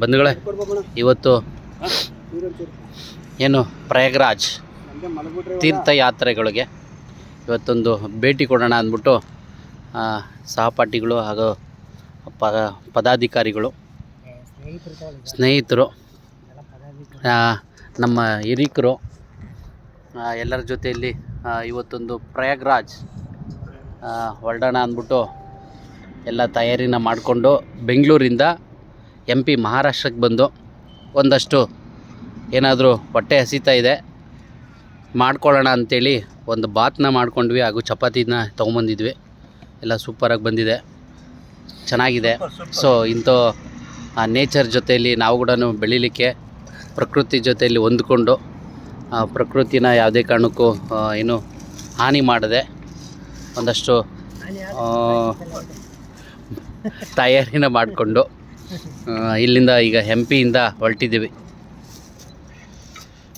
ಬಂಧುಗಳೇ, ಇವತ್ತು ಏನು ಪ್ರಯಾಗ್ರಾಜ್ ತೀರ್ಥಯಾತ್ರೆಗಳಿಗೆ ಇವತ್ತೊಂದು ಭೇಟಿ ಕೊಡೋಣ ಅಂದ್ಬಿಟ್ಟು ಸಹಪಾಠಿಗಳು ಹಾಗೂ ಪದಾಧಿಕಾರಿಗಳು ಸ್ನೇಹಿತರು ನಮ್ಮ ಹಿರೀಕರು ಎಲ್ಲರ ಜೊತೆಯಲ್ಲಿ ಇವತ್ತೊಂದು ಪ್ರಯಾಗ್ರಾಜ್ ಹೊರಡೋಣ ಅಂದ್ಬಿಟ್ಟು ಎಲ್ಲ ತಯಾರಿನ ಮಾಡಿಕೊಂಡು ಬೆಂಗಳೂರಿಂದ MP ಮಹಾರಾಷ್ಟ್ರಕ್ಕೆ ಬಂದು ಒಂದಷ್ಟು ಏನಾದರೂ ಹೊಟ್ಟೆ ಹಸಿತಾ ಇದೆ ಮಾಡ್ಕೊಳ್ಳೋಣ ಅಂಥೇಳಿ ಒಂದು ಬಾತನ್ನ ಮಾಡ್ಕೊಂಡ್ವಿ ಹಾಗೂ ಚಪಾತಿನ ತೊಗೊಂಬಂದಿದ್ವಿ. ಎಲ್ಲ ಸೂಪರಾಗಿ ಬಂದಿದೆ, ಚೆನ್ನಾಗಿದೆ. ಸೊ ಇಂಥ ನೇಚರ್ ಜೊತೆಯಲ್ಲಿ ನಾವು ಕೂಡ ಬೆಳೀಲಿಕ್ಕೆ ಪ್ರಕೃತಿ ಜೊತೆಯಲ್ಲಿ ಹೊಂದ್ಕೊಂಡು ಪ್ರಕೃತಿನ ಯಾವುದೇ ಕಾರಣಕ್ಕೂ ಏನು ಹಾನಿ ಮಾಡದೆ ಒಂದಷ್ಟು ತಯಾರಿನ ಮಾಡಿಕೊಂಡು ಇಲ್ಲಿಂದ ಈಗ MP ಯಿಂದ ಹೊರಟಿದ್ದೀವಿ.